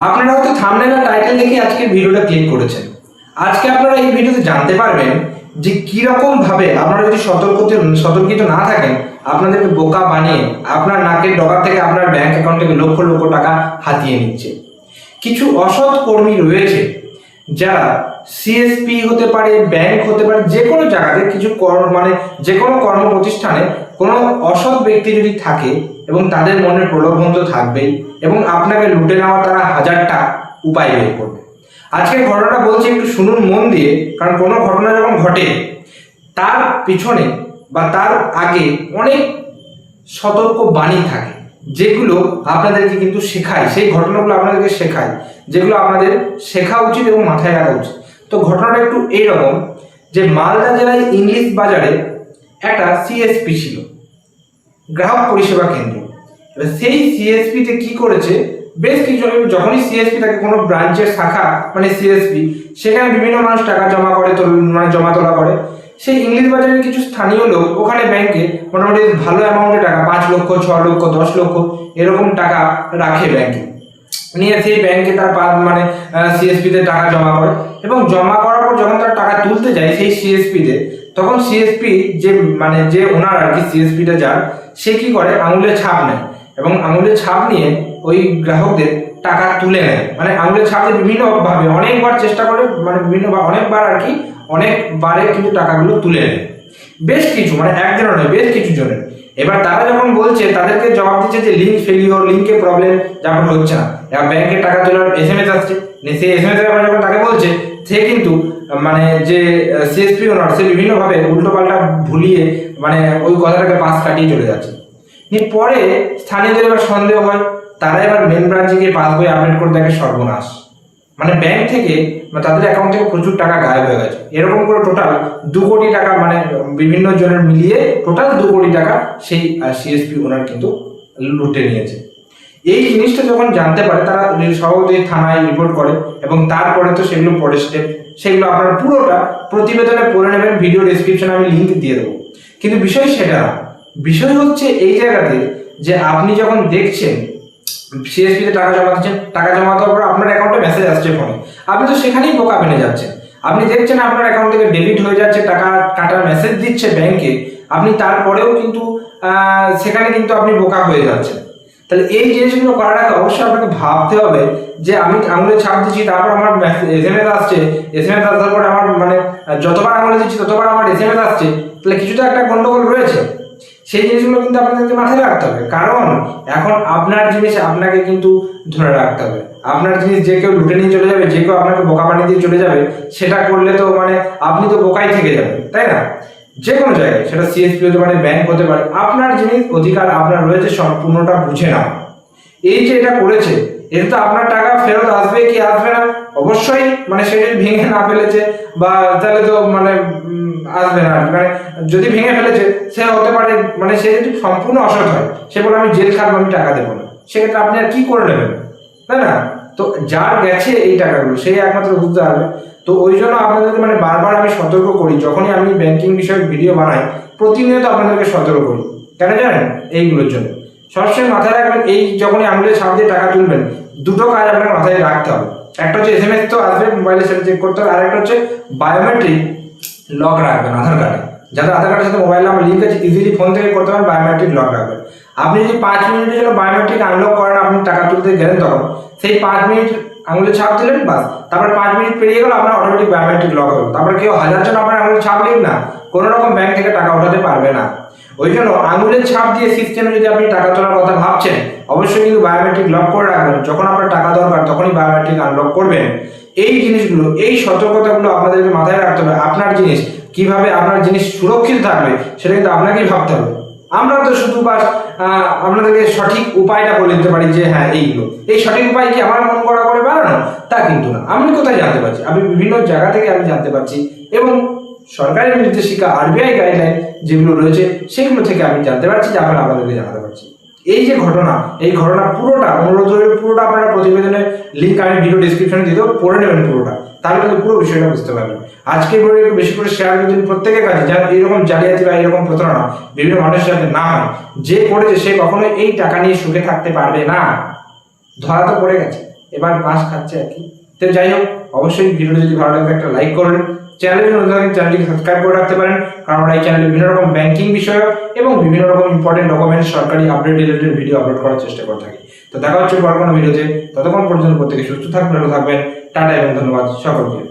আপনারা হয়তো থাম্বনেল আর টাইটেল দেখে আজকে ভিডিওটা ক্লিক করেছেন। আজকে আপনারা এই ভিডিওতে জানতে পারবেন যে কি রকম ভাবে আপনারা যদি সতর্কিত না থাকেন আপনাদেরকে বোকা বানিয়ে আপনার নাকের ডগা থেকে আপনার ব্যাংক অ্যাকাউন্ট থেকে লক্ষ লক্ষ টাকা হাতিয়ে নিচ্ছে। কিছু অসৎ কর্মী রয়েছে যারা সিএসপি হতে পারে, ব্যাংক হতে পারে, যে কোনো জায়গাতে কিছু যে কোনো কর্ম প্রতিষ্ঠানে কোনো অসৎ ব্যক্তি যদি থাকে এবং তাদের মনে প্রলোভন তো থাকবেই এবং আপনাকে লুটে নেওয়া তারা হাজারটা উপায় বের করবে। আজকের ঘটনাটা বলছি, একটু শুনুন মন দিয়ে, কারণ কোনো ঘটনা যখন ঘটে তার পিছনে বা তার আগে অনেক সতর্ক বাণী থাকে যেগুলো আপনাদেরকে কিন্তু শেখায়, সেই ঘটনাগুলো আপনাদেরকে শেখায় যেগুলো আপনাদের শেখা উচিত এবং মাথায় রাখা উচিত। তো ঘটনাটা একটু এইরকম যে মালদা জেলায় ইংলিশ বাজারে একটা সিএসপি ছিল, গ্রাহক পরিষেবা কেন্দ্র। সেই সিএসপিতে কি করেছে, বেশ কিছু যখনই সিএসপি থাকে কোনো ব্রাঞ্চের শাখা মানে সিএসপি, সেখানে বিভিন্ন মানুষ টাকা জমা করে জমা তোলা করে। সেই ইংলিশ বাজারের কিছু স্থানীয় লোক ওখানে ব্যাংকে মোটামুটি ভালো অ্যামাউন্টের টাকা 5 লক্ষ, 6 লক্ষ, 10 লক্ষ এরকম টাকা রাখে ব্যাংকে, নিয়ে সেই ব্যাংকে তার সিএসপিতে টাকা জমা করে এবং জমা করার পর যখন তারা টাকা তুলতে যায় সেই সিএসপিতে, তখন সিএসপি যে ওনার আর কি সিএসপিটা যার, সে কি করে আঙুলের ছাপ নেয় এবং আঙুলের ছাপ নিয়ে ওই গ্রাহকদের টাকা তুলে নেয়। মানে আঙুলের ছাপে বিভিন্নভাবে অনেকবার চেষ্টা করে, অনেকবার আর কি অনেকবারে কিন্তু টাকাগুলো তুলে নেয়, বেশ কিছু একজনের নয় বেশ কিছু জনের। এবার তারা যখন বলছে, তাদেরকে জবাব দিচ্ছে যে লিঙ্ক ফেলিওর, লিঙ্কে প্রবলেম, যখন হচ্ছে না, এবার ব্যাংকে টাকা তোলার এসএমএস আসছে, সেই এসএমএস এর যখন তাকে বলছে, সে কিন্তু যে সিএসপি ওনার, সে বিভিন্নভাবে উল্টো পাল্টা ভুলিয়ে ওই কথাটাকে পাশ কাটিয়ে চলে যাচ্ছে। পরে স্থানীয়দের এবার সন্দেহ হয়, তারা এবার মেন ব্রাঞ্চে গিয়ে পাসবই আপডেট করে দেখে সর্বনাশ, ব্যাংক থেকে তাদের অ্যাকাউন্ট থেকে প্রচুর টাকা গায়েব হয়ে গেছে। এরকম করে টোটাল 2 কোটি টাকা বিভিন্ন জনের মিলিয়ে টোটাল 2 কোটি টাকা সেই সিএসপি ওনার কিন্তু লুটে নিয়েছে। এই জিনিসটা যখন জানতে পারে তারা সহজেই থানায় রিপোর্ট করে এবং তারপরে তো সেগুলো পরে স্টেপ, সেগুলো আপনারা পুরোটা প্রতিবেদনে পড়ে নেবেন, ভিডিও ডেসক্রিপশনে আমি লিঙ্ক দিয়ে দেবো। কিন্তু বিষয় সেটা না, বিষয় হচ্ছে এই জায়গাতে যে আপনি যখন দেখছেন সিএসপিতে টাকা জমা দিচ্ছেন, টাকা জমা দেওয়ার পর আপনার অ্যাকাউন্টে মেসেজ আসছে ফোনে, আপনি তো সেখানেই বোকা বেনে যাচ্ছেন। আপনি দেখছেন আপনার অ্যাকাউন্ট থেকে ডেবিট হয়ে যাচ্ছে, টাকা কাটার মেসেজ দিচ্ছে ব্যাংকে, আপনি তারপরেও কিন্তু সেখানে কিন্তু আপনি বোকা হয়ে যাচ্ছেন। তাহলে এই জিনিসগুলো করার আগে অবশ্যই আপনাকে ভাবতে হবে যে আমি আঙুলে ছাপ দিচ্ছি, তারপর আমার এসএমএস আসছে, এসএমএস আসার পর আমার যতবার আঙুলে দিচ্ছি ততবার আমার এসএমএস আসছে, তাহলে কিছু তো একটা গন্ডগোল রয়েছে। সেই জিনিসগুলো কিন্তু আপনাদেরকে মাথায় রাখতে হবে, কারণ এখন আপনার জিনিস আপনাকে কিন্তু ধরে রাখতে হবে। আপনার জিনিস যে কেউ লুটে নিয়ে চলে যাবে, যে কেউ আপনাকে বোকা বানিয়ে দিয়ে চলে যাবে, সেটা করলে তো আপনি তো বোকাই থেকে যাবেন, তাই না? যে কোনো জায়গায়, সেটা সিএসপি হতে পারে, ব্যাংক হতে পারে, আপনার জিনিস অধিকার আপনার রয়েছে সম্পূর্ণটা বুঝে নাও। এই যে এটা করেছে, এতে তো আপনার টাকা ফেরত আসবে কি আসবে না, অবশ্যই সে যদি ভেঙে না ফেলেছে বা তাহলে তো আসবে না। যদি ভেঙে ফেলেছে, সে হতে পারে সে যদি সম্পূর্ণ অসৎ হয়, সে বলে আমি জেল খাটবো, আমি টাকা দেবো না, সেক্ষেত্রে আপনি আর কি করে নেবেন, তাই না? তো যার গেছে এই টাকাগুলো সেই একমাত্র বুঝতে পারবে। তো ওই জন্য আপনাদেরকে বারবার আমি সতর্ক করি, যখনই আমি ব্যাংকিং বিষয়ক ভিডিও বানাই প্রতিনিয়ত আপনাদেরকে সতর্ক করি। কেন জানেন? এইগুলোর জন্য সবসময় মাথায় রাখবেন, এই যখনই আঙুলের ছাপ দিয়ে টাকা তুলবেন, দুটো কাজ আপনাকে মাথায় রাখতে হবে। একটা হচ্ছে এসএমএস তো আসবে, মোবাইলে সেটা চেক করতে হবে, আর একটা হচ্ছে বায়োমেট্রিক লক রাখবেন আধার কার্ডে। যাদের আধার কার্ডের সাথে মোবাইল নাম্বার লিঙ্ক আছে, ইজিলি ফোন থেকে করতে পারেন, বায়োমেট্রিক লক রাখবেন। আপনি যদি 5 মিনিটের জন্য বায়োমেট্রিক আনলক করেন, আপনি টাকা তুলতে গেলেন, তখন সেই 5 মিনিট আঙুলে ছাপ দিলেন, বাস, তারপর 5 মিনিট পেরিয়ে গেল, আপনার অটোমেটিক বায়োমেট্রিক লক হবে। তারপরে কেউ 1000 জন আপনার আঙুলে ছাপ দিন না, কোনো রকম ব্যাংক থেকে টাকা ওঠাতে পারবে না। ওই জন্য আঙুলের ছাপ দিয়ে সিস্টেমে যদি আপনি টাকা তোলার কথা ভাবছেন, অবশ্যই কিন্তু বায়োমেট্রিক লক করে রাখবেন। যখন আপনার টাকা দরকার তখনই বায়োমেট্রিক আনলক করবেন। এই জিনিসগুলো, এই সতর্কতাগুলো আপনাদেরকে মাথায় রাখতে হবে। আপনার জিনিস কিভাবে, আপনার জিনিস সুরক্ষিত থাকবে সেটা কিন্তু আপনাকেই ভাবতে হবে। আমরা তো শুধু আপনাদেরকে সঠিক উপায়টা বলে দিতে পারি যে হ্যাঁ এইগুলো, এই সঠিক উপায় কি আমার মন করা করে বানানো, তা কিন্তু না। আমি কোথায় জানতে পারছি? আমি বিভিন্ন জায়গা থেকে আমি জানতে পারছি এবং সরকারি নির্দেশিকা, আরবিআই গাইডলাইন যেগুলো রয়েছে সেগুলো থেকে আমি জানতে পারছি, যে আমরা আপনাদেরকে জানাতে পারছি। এই যে ঘটনা, এই ঘটনা পুরোটা পুরোটা আপনারা প্রতিবেদনের লিঙ্ক আমি ভিডিও ডেসক্রিপশনে দিয়ে দেবো, পড়ে নেবেন পুরোটা, তাহলে কিন্তু পুরো বিষয়টা বুঝতে পারবেন। আজকে ভিডিও একটু বেশি করে শেয়ার করে দিন প্রত্যেকের কাছে, যেন এইরকম জালিয়াতি বা এইরকম প্রতারণা বিভিন্ন মানুষের সাথে না হয়। যে করেছে সে কখনোই এই টাকা নিয়ে সুখে থাকতে পারবে না, ধরা তো পড়ে গেছে। এবার বাস খাচ্ছে আর কি। তো যাই হোক, অবশ্যই ভিডিওটা যদি ভালো লাগে একটা লাইক করবেন, চ্যানেলে নতুন থাকেন চ্যানেলটিকে সাবস্ক্রাইব করে রাখতে পারেন, কারণ আমরা এই চ্যানেলে বিভিন্ন রকম ব্যাংকিং বিষয়ক এবং বিভিন্ন রকম ইম্পর্টেন্ট ডকুমেন্টস, সরকারি আপডেট রিলেটেড ভিডিও আপলোড করার চেষ্টা করে থাকি। তো দেখা হচ্ছে পর কোনো ভিডিওতে, ততক্ষণ পর্যন্ত প্রত্যেকে সুস্থ থাকবেন, ভালো থাকবেন। টাটা এবং ধন্যবাদ সকলকে।